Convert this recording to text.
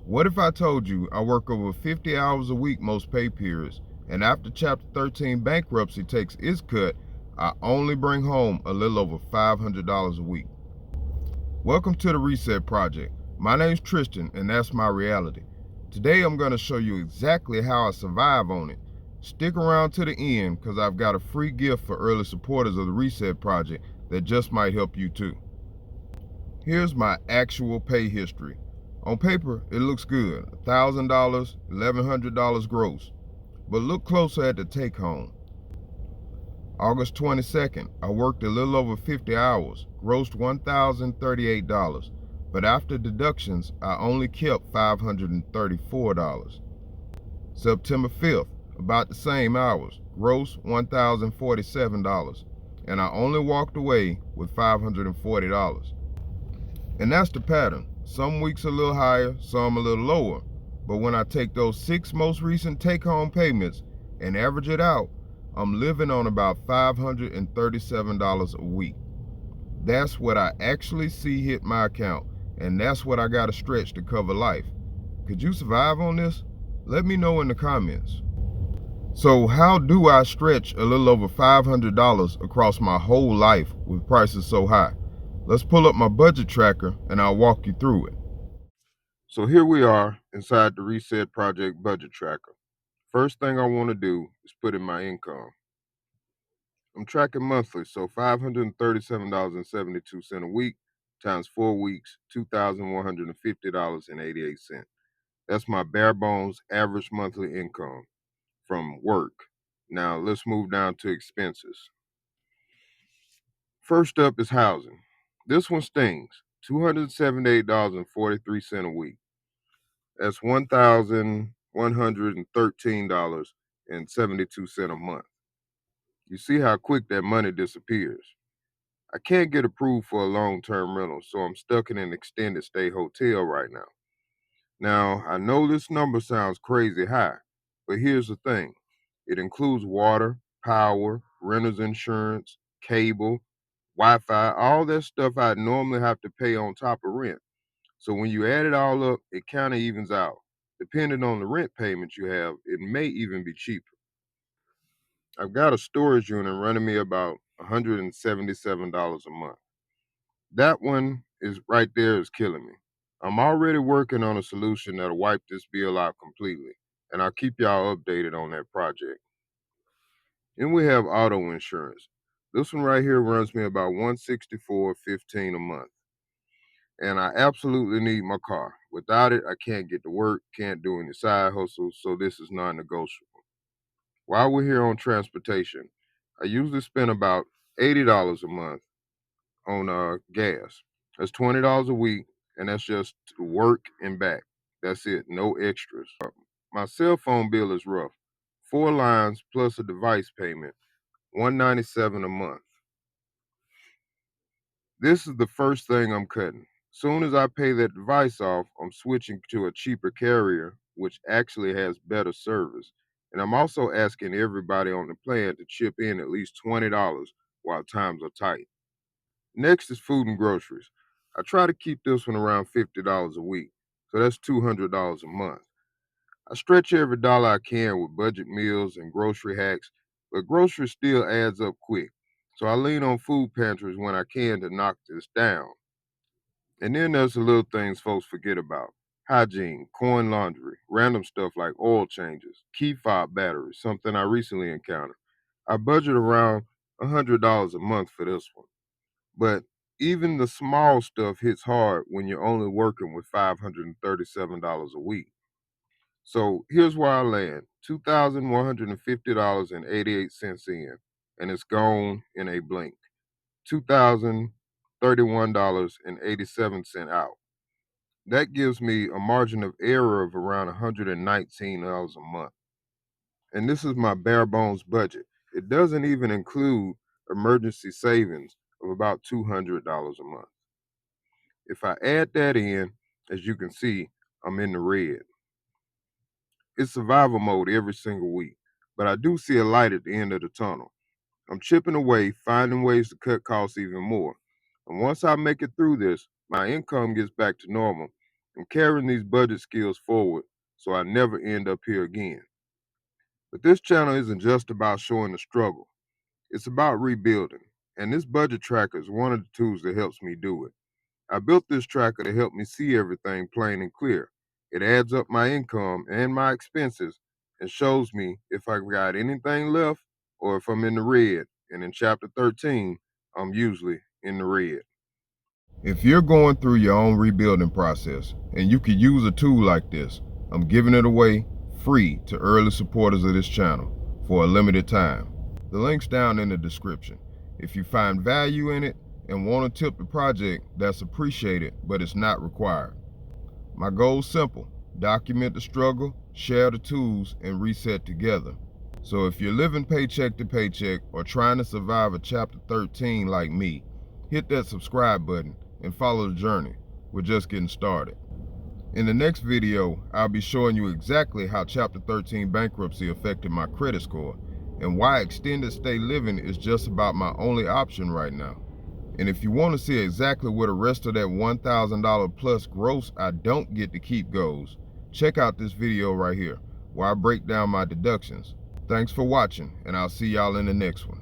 What if I told you I work over 50 hours a week most pay periods, and after Chapter 13 bankruptcy takes its cut, I only bring home a little over $500 a week? Welcome to the Reset Project. My name's Tristan, and that's my reality. Today I'm going to show you exactly how I survive on it. Stick around to the end because I've got a free gift for early supporters of the Reset Project that just might help you too. Here's my actual pay history. On paper, it looks good, $1,000, $1,100 gross. But look closer at the take home. August 22nd, I worked a little over 50 hours, grossed $1,038. But after deductions, I only kept $534. September 5th, about the same hours, gross $1,047. And I only walked away with $540. And that's the pattern. Some weeks a little higher, some a little lower. But when I take those 6 most recent take-home payments and average it out, I'm living on about $537 a week. That's what I actually see hit my account, and that's what I gotta stretch to cover life. Could you survive on this? Let me know in the comments. So how do I stretch a little over $500 across my whole life with prices so high? Let's pull up my budget tracker and I'll walk you through it. So here we are inside the Reset Project budget tracker. First thing I want to do is put in my income. I'm tracking monthly, so $537.72 a week times 4 weeks, $2,150.88. That's my bare bones average monthly income from work. Now let's move down to expenses. First up is housing. This one stings. $278.43 a week. That's $1,113.72 a month. You see how quick that money disappears. I can't get approved for a long-term rental, so I'm stuck in an extended stay hotel right now. Now, I know this number sounds crazy high, but here's the thing. It includes water, power, renter's insurance, cable, Wi-Fi, all that stuff I normally have to pay on top of rent. So when you add it all up, it kind of evens out. Depending on the rent payment you have, it may even be cheaper. I've got a storage unit running me about $177 a month. That one is right there is killing me. I'm already working on a solution that'll wipe this bill out completely, and I'll keep y'all updated on that project. Then we have auto insurance. This one right here runs me about $164.15 a month. And I absolutely need my car. Without it, I can't get to work, can't do any side hustles, so this is non-negotiable. While we're here on transportation, I usually spend about $80 a month on gas. That's $20 a week, and that's just to work and back. That's it, no extras. My cell phone bill is rough. 4 lines plus a device payment, $197 a month. This is the first thing I'm cutting. Soon as I pay that device off, I'm switching to a cheaper carrier, which actually has better service. And I'm also asking everybody on the plan to chip in at least $20 while times are tight. Next is food and groceries. I try to keep this one around $50 a week, so that's $200 a month. I stretch every dollar I can with budget meals and grocery hacks, but groceries still adds up quick. So I lean on food pantries when I can to knock this down. And then there's the little things folks forget about. Hygiene, coin laundry, random stuff like oil changes, key fob batteries, something I recently encountered. I budget around $100 a month for this one. But even the small stuff hits hard when you're only working with $537 a week. So here's where I land $2,150.88 in, and it's gone in a blink. $2,031.87 out. That gives me a margin of error of around $119 a month. And this is my bare bones budget. It doesn't even include emergency savings of about $200 a month. If I add that in, as you can see, I'm in the red. It's survival mode every single week, but I do see a light at the end of the tunnel. I'm chipping away, finding ways to cut costs even more. And once I make it through this, my income gets back to normal, I'm carrying these budget skills forward so I never end up here again. But this channel isn't just about showing the struggle. It's about rebuilding. And this budget tracker is one of the tools that helps me do it. I built this tracker to help me see everything plain and clear. It adds up my income and my expenses and shows me if I got anything left or if I'm in the red. And in chapter 13, I'm usually in the red. If you're going through your own rebuilding process and you could use a tool like this, I'm giving it away free to early supporters of this channel for a limited time. The link's down in the description. If you find value in it and want to tip the project, that's appreciated, but it's not required. My goal's simple: document the struggle, share the tools, and reset together. So if you're living paycheck to paycheck or trying to survive a chapter 13 like me, hit that subscribe button and follow the journey. We're just getting started. In the next video, I'll be showing you exactly how chapter 13 bankruptcy affected my credit score and why extended stay living is just about my only option right now. And if you want to see exactly where the rest of that $1,000 plus gross I don't get to keep goes, check out this video right here where I break down my deductions. Thanks for watching, and I'll see y'all in the next one.